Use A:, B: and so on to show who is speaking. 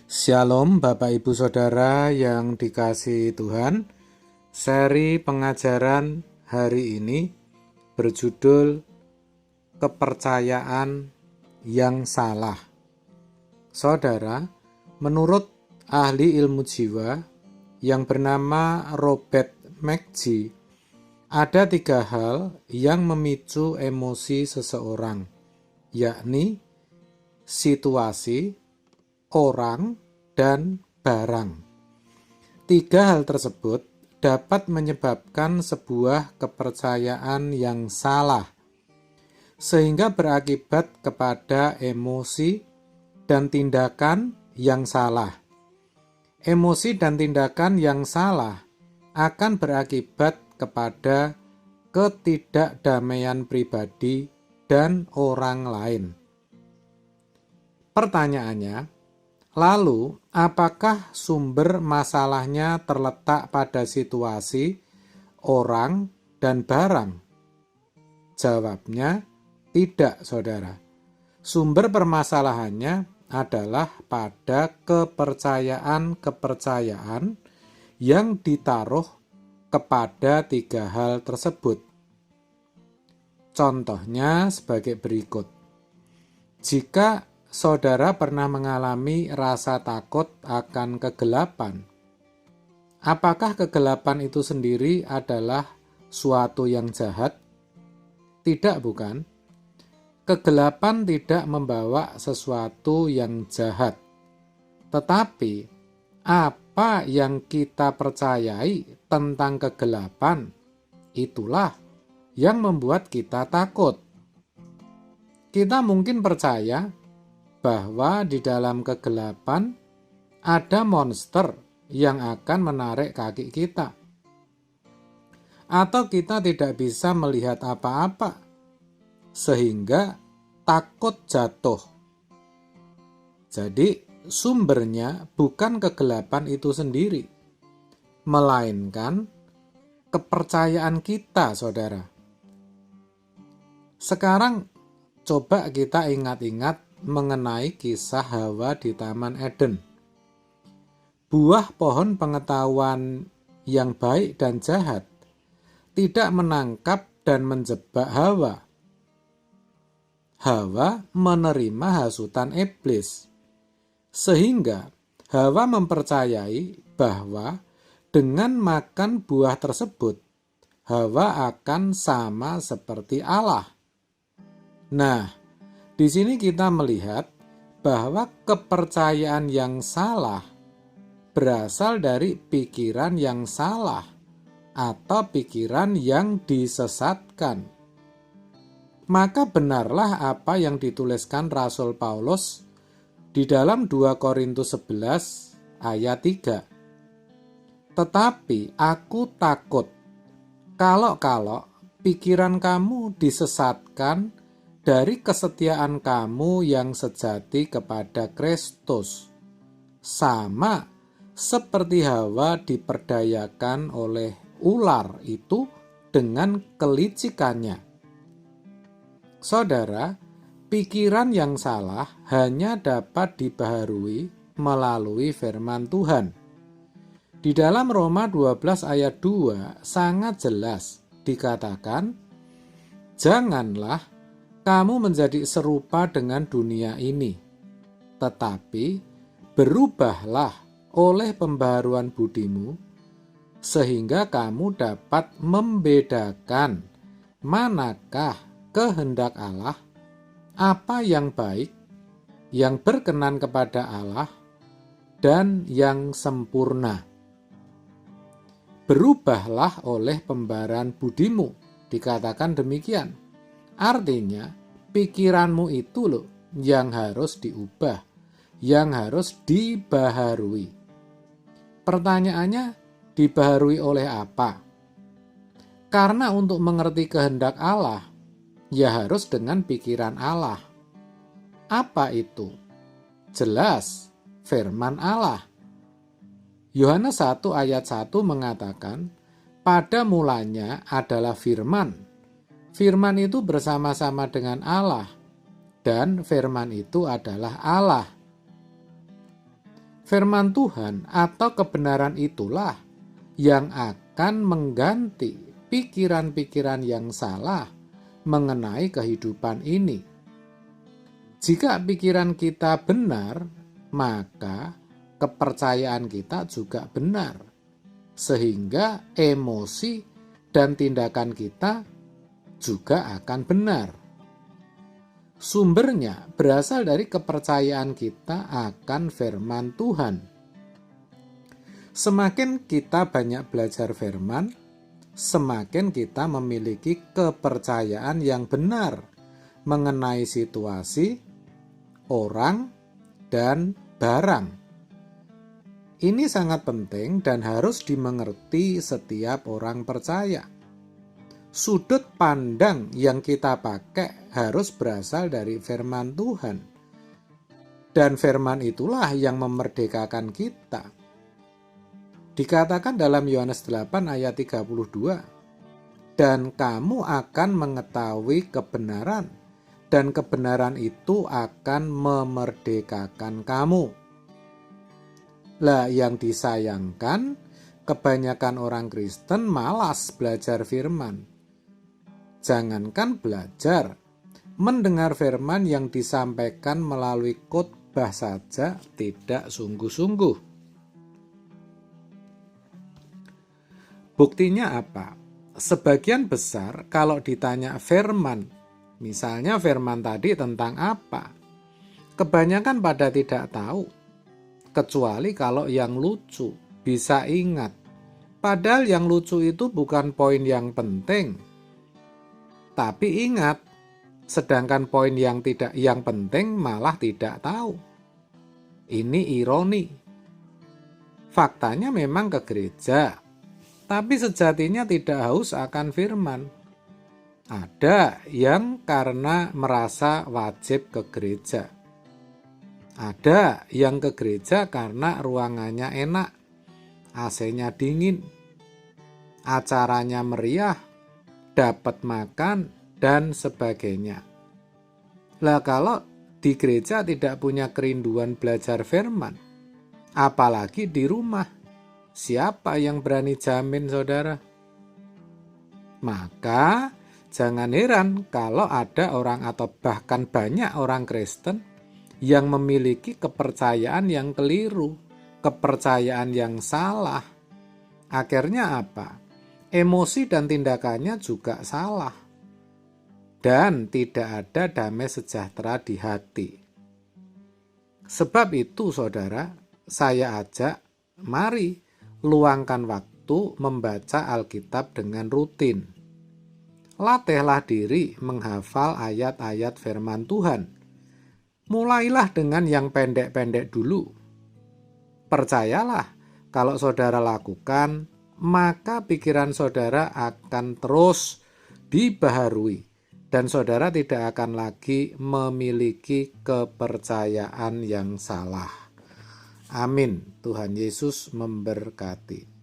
A: Shalom Bapak Ibu Saudara yang dikasihi Tuhan. Seri pengajaran hari ini berjudul Kepercayaan yang Salah. Saudara, menurut ahli ilmu jiwa yang bernama Robert McGee, ada 3 hal yang memicu emosi seseorang, yakni situasi, orang, dan barang. 3 hal tersebut dapat menyebabkan sebuah kepercayaan yang salah, sehingga berakibat kepada emosi dan tindakan yang salah. Emosi dan tindakan yang salah akan berakibat kepada ketidakdamaian pribadi dan orang lain. Pertanyaannya, lalu, apakah sumber masalahnya terletak pada situasi, orang, dan barang? Jawabnya, tidak, saudara. Sumber permasalahannya adalah pada kepercayaan-kepercayaan yang ditaruh kepada 3 hal tersebut. Contohnya sebagai berikut. Jika saudara pernah mengalami rasa takut akan kegelapan, apakah kegelapan itu sendiri adalah suatu yang jahat? Tidak, bukan? Kegelapan tidak membawa sesuatu yang jahat. Tetapi, apa yang kita percayai tentang kegelapan, itulah yang membuat kita takut. Kita mungkin percaya bahwa di dalam kegelapan ada monster yang akan menarik kaki kita. Atau kita tidak bisa melihat apa-apa, sehingga takut jatuh. Jadi, sumbernya bukan kegelapan itu sendiri, melainkan kepercayaan kita, saudara. Sekarang, coba kita ingat-ingat mengenai kisah Hawa di Taman Eden. Buah pohon pengetahuan yang baik dan jahat tidak menangkap dan menjebak Hawa. Hawa menerima hasutan iblis, sehingga Hawa mempercayai bahwa dengan makan buah tersebut, Hawa akan sama seperti Allah. Nah, di sini kita melihat bahwa kepercayaan yang salah berasal dari pikiran yang salah atau pikiran yang disesatkan. Maka benarlah apa yang dituliskan Rasul Paulus di dalam 2 Korintus 11 ayat 3. Tetapi aku takut kalau pikiran kamu disesatkan dari kesetiaan kamu yang sejati kepada Kristus, sama seperti Hawa diperdayakan oleh ular itu dengan kelicikannya. Saudara, pikiran yang salah hanya dapat dibaharui melalui firman Tuhan. Di dalam Roma 12 ayat 2 sangat jelas dikatakan, janganlah kamu menjadi serupa dengan dunia ini, tetapi berubahlah oleh pembaharuan budimu, sehingga kamu dapat membedakan manakah kehendak Allah, apa yang baik, yang berkenan kepada Allah, dan yang sempurna. Berubahlah oleh pembaharuan budimu, dikatakan demikian. Artinya, pikiranmu itu loh yang harus diubah, yang harus dibaharui. Pertanyaannya, dibaharui oleh apa? Karena untuk mengerti kehendak Allah, ya harus dengan pikiran Allah. Apa itu? Jelas, firman Allah. Yohanes 1 ayat 1 mengatakan, pada mulanya adalah firman. Firman itu bersama-sama dengan Allah, dan firman itu adalah Allah. Firman Tuhan atau kebenaran itulah yang akan mengganti pikiran-pikiran yang salah mengenai kehidupan ini. Jika pikiran kita benar, maka kepercayaan kita juga benar, sehingga emosi dan tindakan kita juga akan benar. Sumbernya berasal dari kepercayaan kita akan firman Tuhan. Semakin kita banyak belajar firman, semakin kita memiliki kepercayaan yang benar mengenai situasi, orang, dan barang. Ini sangat penting dan harus dimengerti setiap orang percaya. Sudut pandang yang kita pakai harus berasal dari firman Tuhan. Dan firman itulah yang memerdekakan kita. Dikatakan dalam Yohanes 8 ayat 32, dan kamu akan mengetahui kebenaran, dan kebenaran itu akan memerdekakan kamu. Lah, yang disayangkan, kebanyakan orang Kristen malas belajar firman. Jangankan belajar, mendengar firman yang disampaikan melalui khotbah saja tidak sungguh-sungguh. Buktinya apa? Sebagian besar kalau ditanya firman, misalnya firman tadi tentang apa, kebanyakan pada tidak tahu, kecuali kalau yang lucu bisa ingat. Padahal yang lucu itu bukan poin yang penting. Tapi ingat, sedangkan poin yang penting malah tidak tahu. Ini ironi. Faktanya memang ke gereja, tapi sejatinya tidak haus akan firman. Ada yang karena merasa wajib ke gereja. Ada yang ke gereja karena ruangannya enak, AC-nya dingin, acaranya meriah, dapat makan, dan sebagainya. Lah, kalau di gereja tidak punya kerinduan belajar firman, apalagi di rumah, siapa yang berani jamin, saudara? Maka jangan heran kalau ada orang atau bahkan banyak orang Kristen yang memiliki kepercayaan yang keliru, kepercayaan yang salah. Akhirnya apa? Emosi dan tindakannya juga salah. Dan tidak ada damai sejahtera di hati. Sebab itu, saudara, saya ajak, mari luangkan waktu membaca Alkitab dengan rutin. Latihlah diri menghafal ayat-ayat firman Tuhan. Mulailah dengan yang pendek-pendek dulu. Percayalah, kalau saudara lakukan, maka pikiran saudara akan terus dibaharui dan saudara tidak akan lagi memiliki kepercayaan yang salah. Amin. Tuhan Yesus memberkati.